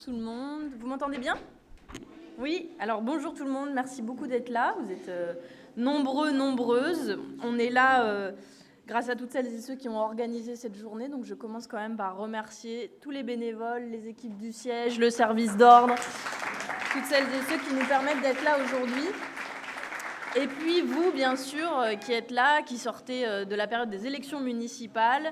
Tout le monde, vous m'entendez bien? Oui, alors bonjour tout le monde, merci beaucoup d'être là. Vous êtes nombreux, nombreuses. On est là grâce à toutes celles et ceux qui ont organisé cette journée. Donc je commence quand même par remercier tous les bénévoles, les équipes du siège, le service d'ordre, toutes celles et ceux qui nous permettent d'être là aujourd'hui. Et puis vous, bien sûr, qui êtes là, qui sortez de la période des élections municipales,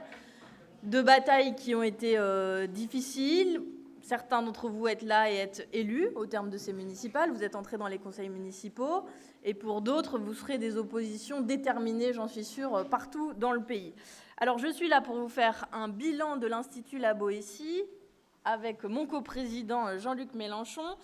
de batailles qui ont été difficiles. Certains d'entre vous êtes là et êtes élus au terme de ces municipales. Vous êtes entrés dans les conseils municipaux. Et pour d'autres, vous serez des oppositions déterminées, j'en suis sûre, partout dans le pays. Alors, je suis là pour vous faire un bilan de l'Institut La Boétie avec mon coprésident Jean-Luc Mélenchon.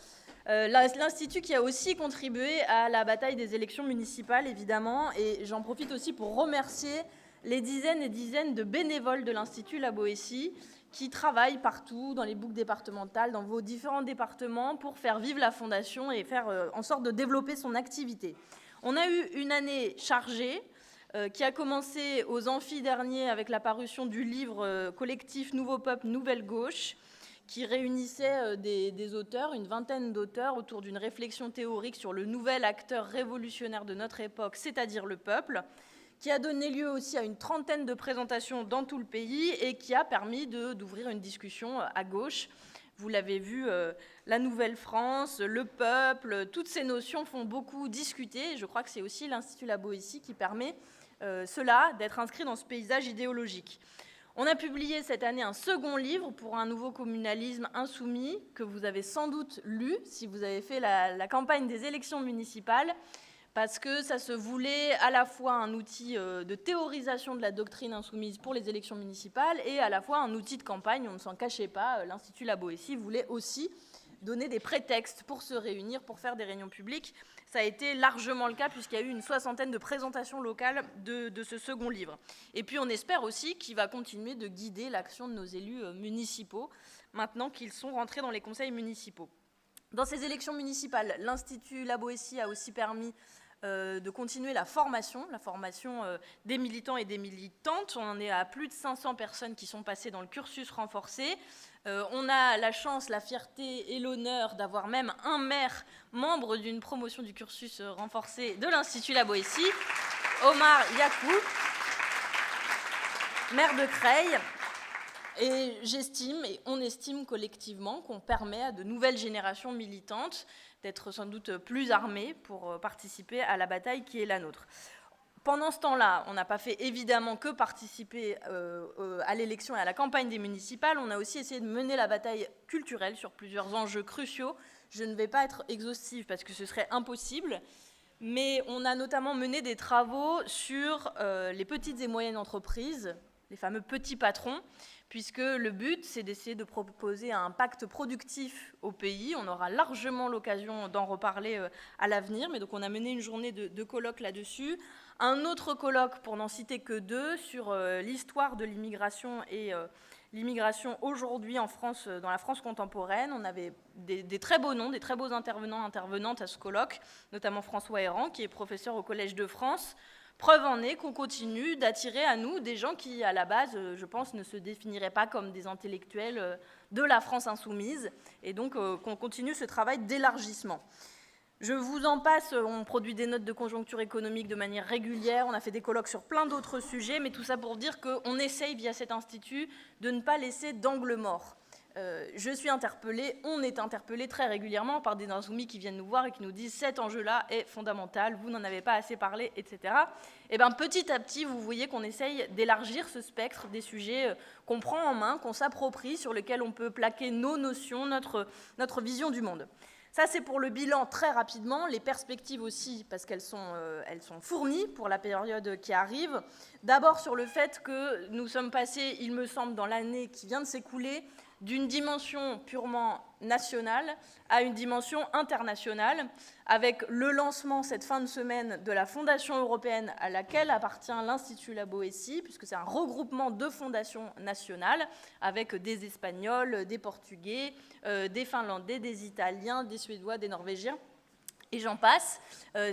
L'Institut qui a aussi contribué à la bataille des élections municipales, évidemment. Et j'en profite aussi pour remercier les dizaines et dizaines de bénévoles de l'Institut La Boétie qui travaillent partout dans les boucles départementales, dans vos différents départements, pour faire vivre la Fondation et faire en sorte de développer son activité. On a eu une année chargée qui a commencé aux amphis derniers avec la parution du livre collectif Nouveau Peuple, Nouvelle Gauche, qui réunissait des auteurs, une vingtaine d'auteurs, autour d'une réflexion théorique sur le nouvel acteur révolutionnaire de notre époque, c'est-à-dire le peuple, qui a donné lieu aussi à une trentaine de présentations dans tout le pays et qui a permis d'ouvrir une discussion à gauche. Vous l'avez vu, la Nouvelle France, le peuple, toutes ces notions font beaucoup discuter. Et je crois que c'est aussi l'Institut La Boétie qui permet cela, d'être inscrit dans ce paysage idéologique. On a publié cette année un second livre pour un nouveau communalisme insoumis que vous avez sans doute lu si vous avez fait la campagne des élections municipales, parce que ça se voulait à la fois un outil de théorisation de la doctrine insoumise pour les élections municipales et à la fois un outil de campagne, on ne s'en cachait pas. L'Institut La Boétie voulait aussi donner des prétextes pour se réunir, pour faire des réunions publiques. Ça a été largement le cas puisqu'il y a eu une soixantaine de présentations locales de ce second livre. Et puis on espère aussi qu'il va continuer de guider l'action de nos élus municipaux maintenant qu'ils sont rentrés dans les conseils municipaux. Dans ces élections municipales, l'Institut La Boétie a aussi permis de continuer la formation des militants et des militantes. On en est à plus de 500 personnes qui sont passées dans le cursus renforcé. On a la chance, la fierté et l'honneur d'avoir même un maire membre d'une promotion du cursus renforcé de l'Institut La Boétie, Omar Yacoub, maire de Creil. Et j'estime, et on estime collectivement, qu'on permet à de nouvelles générations militantes d'être sans doute plus armées pour participer à la bataille qui est la nôtre. Pendant ce temps-là, on n'a pas fait évidemment que participer à l'élection et à la campagne des municipales, on a aussi essayé de mener la bataille culturelle sur plusieurs enjeux cruciaux. Je ne vais pas être exhaustive parce que ce serait impossible, mais on a notamment mené des travaux sur les petites et moyennes entreprises, les fameux petits patrons, puisque le but, c'est d'essayer de proposer un pacte productif au pays. On aura largement l'occasion d'en reparler à l'avenir, mais donc on a mené une journée de colloques là-dessus. Un autre colloque, pour n'en citer que deux, sur l'histoire de l'immigration et l'immigration aujourd'hui en France, dans la France contemporaine. On avait des très beaux noms, des très beaux intervenants, intervenantes à ce colloque, notamment François Héran, qui est professeur au Collège de France. Preuve en est qu'on continue d'attirer à nous des gens qui, à la base, je pense, ne se définiraient pas comme des intellectuels de la France insoumise, et donc qu'on continue ce travail d'élargissement. Je vous en passe, on produit des notes de conjoncture économique de manière régulière, on a fait des colloques sur plein d'autres sujets, mais tout ça pour dire qu'on essaye, via cet institut, de ne pas laisser d'angle mort. Je suis interpellée, on est interpellé très régulièrement par des insoumis qui viennent nous voir et qui nous disent « cet enjeu-là est fondamental, vous n'en avez pas assez parlé, etc. » Et bien petit à petit, vous voyez qu'on essaye d'élargir ce spectre des sujets qu'on prend en main, qu'on s'approprie, sur lesquels on peut plaquer nos notions, notre vision du monde. Ça, c'est pour le bilan très rapidement, les perspectives aussi, parce qu'elles sont fournies pour la période qui arrive. D'abord sur le fait que nous sommes passés, il me semble, dans l'année qui vient de s'écouler, d'une dimension purement nationale à une dimension internationale, avec le lancement cette fin de semaine de la Fondation européenne à laquelle appartient l'Institut La Boétie, puisque c'est un regroupement de fondations nationales, avec des Espagnols, des Portugais, des Finlandais, des Italiens, des Suédois, des Norvégiens, et j'en passe.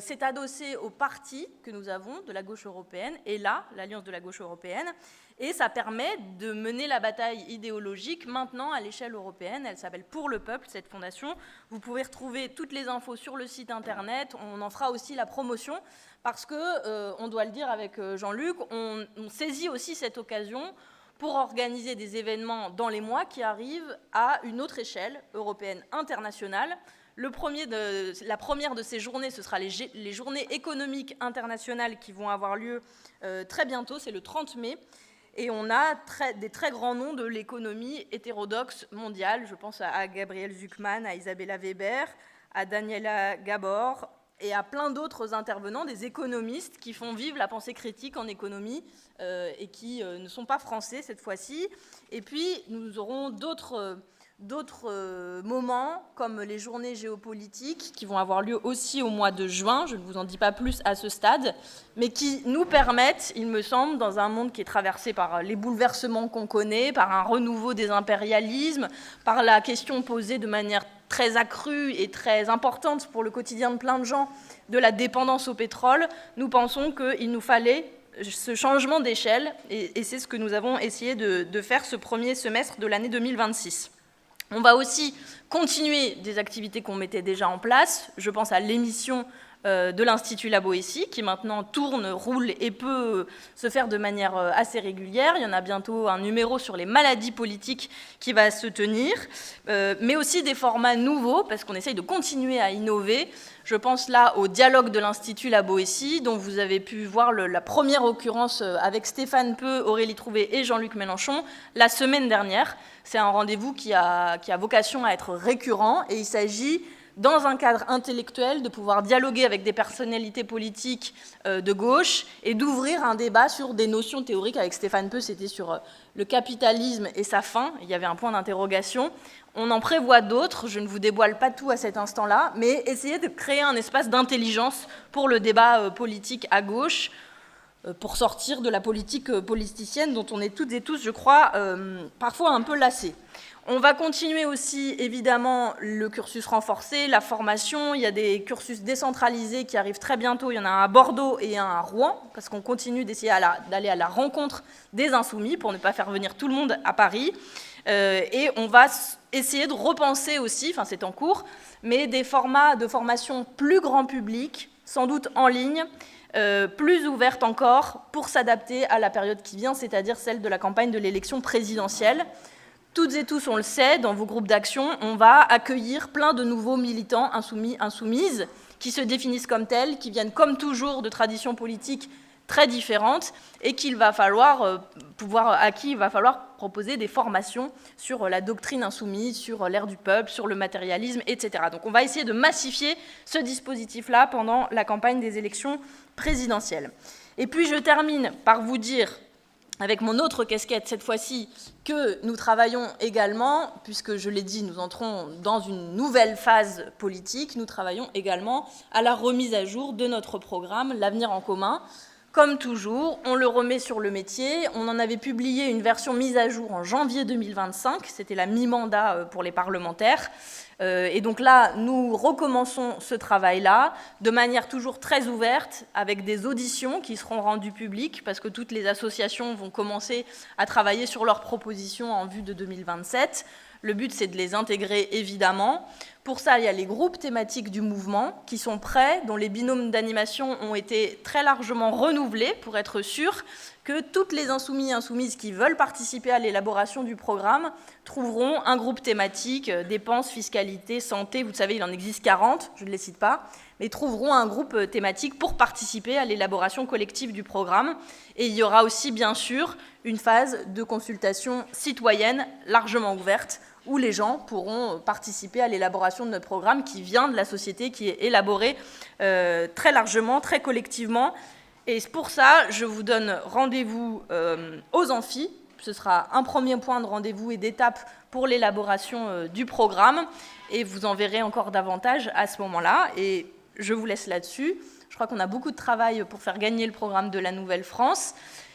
C'est adossé au parti que nous avons de la gauche européenne, et là, l'Alliance de la gauche européenne, Et ça permet de mener la bataille idéologique maintenant à l'échelle européenne. Elle s'appelle Pour le peuple, cette fondation. Vous pouvez retrouver toutes les infos sur le site internet. On en fera aussi la promotion parce que, on doit le dire avec Jean-Luc, on saisit aussi cette occasion pour organiser des événements dans les mois qui arrivent à une autre échelle européenne internationale. La première de ces journées, ce sera les journées économiques internationales qui vont avoir lieu très bientôt, c'est le 30 mai. Et on a des très grands noms de l'économie hétérodoxe mondiale. Je pense à Gabriel Zucman, à Isabella Weber, à Daniela Gabor et à plein d'autres intervenants, des économistes qui font vivre la pensée critique en économie et qui ne sont pas français cette fois-ci. Et puis, nous aurons d'autres moments, comme les journées géopolitiques, qui vont avoir lieu aussi au mois de juin, je ne vous en dis pas plus à ce stade, mais qui nous permettent, il me semble, dans un monde qui est traversé par les bouleversements qu'on connaît, par un renouveau des impérialismes, par la question posée de manière très accrue et très importante pour le quotidien de plein de gens, de la dépendance au pétrole, nous pensons qu'il nous fallait ce changement d'échelle, et c'est ce que nous avons essayé de faire ce premier semestre de l'année 2026. On va aussi continuer des activités qu'on mettait déjà en place. Je pense à l'émission de l'Institut La Boétie, qui maintenant tourne, roule et peut se faire de manière assez régulière. Il y en a bientôt un numéro sur les maladies politiques qui va se tenir, mais aussi des formats nouveaux, parce qu'on essaye de continuer à innover. Je pense là au dialogue de l'Institut La Boétie, dont vous avez pu voir la première occurrence avec Stéphane Peu, Aurélie Trouvé et Jean-Luc Mélenchon la semaine dernière. C'est un rendez-vous qui a vocation à être récurrent, et il s'agit, dans un cadre intellectuel, de pouvoir dialoguer avec des personnalités politiques de gauche et d'ouvrir un débat sur des notions théoriques. Avec Stéphane Peu, c'était sur le capitalisme et sa fin. Il y avait un point d'interrogation. On en prévoit d'autres, je ne vous dévoile pas tout à cet instant-là, mais essayer de créer un espace d'intelligence pour le débat politique à gauche, pour sortir de la politique politicienne dont on est toutes et tous, je crois, parfois un peu lassés. On va continuer aussi, évidemment, le cursus renforcé, la formation. Il y a des cursus décentralisés qui arrivent très bientôt. Il y en a un à Bordeaux et un à Rouen, parce qu'on continue d'essayer d'aller à la rencontre des insoumis pour ne pas faire venir tout le monde à Paris. Et on va essayer de repenser aussi, enfin c'est en cours, mais des formats de formation plus grand public, sans doute en ligne, plus ouvertes encore, pour s'adapter à la période qui vient, c'est-à-dire celle de la campagne de l'élection présidentielle. Toutes et tous, on le sait, dans vos groupes d'action, on va accueillir plein de nouveaux militants insoumis, insoumises, qui se définissent comme tels, qui viennent comme toujours de traditions politiques très différentes, et à qui il va falloir proposer des formations sur la doctrine insoumise, sur l'ère du peuple, sur le matérialisme, etc. Donc on va essayer de massifier ce dispositif-là pendant la campagne des élections présidentielles. Et puis je termine par vous dire, avec mon autre casquette cette fois-ci, que nous travaillons également, puisque je l'ai dit, nous entrons dans une nouvelle phase politique, nous travaillons également à la remise à jour de notre programme, l'Avenir en commun. Comme toujours, on le remet sur le métier. On en avait publié une version mise à jour en janvier 2025, c'était la mi-mandat pour les parlementaires. Et donc là, nous recommençons ce travail-là de manière toujours très ouverte, avec des auditions qui seront rendues publiques, parce que toutes les associations vont commencer à travailler sur leurs propositions en vue de 2027. Le but, c'est de les intégrer, évidemment. Pour ça, il y a les groupes thématiques du mouvement qui sont prêts, dont les binômes d'animation ont été très largement renouvelés pour être sûr que toutes les insoumis et insoumises qui veulent participer à l'élaboration du programme trouveront un groupe thématique, dépenses, fiscalité, santé, vous savez, il en existe 40, je ne les cite pas, mais trouveront un groupe thématique pour participer à l'élaboration collective du programme. Et il y aura aussi, bien sûr, une phase de consultation citoyenne largement ouverte, où les gens pourront participer à l'élaboration de notre programme qui vient de la société, qui est élaboré très largement, très collectivement. Et pour ça, je vous donne rendez-vous aux amphis. Ce sera un premier point de rendez-vous et d'étape pour l'élaboration du programme. Et vous en verrez encore davantage à ce moment-là. Et je vous laisse là-dessus. Je crois qu'on a beaucoup de travail pour faire gagner le programme de la Nouvelle-France.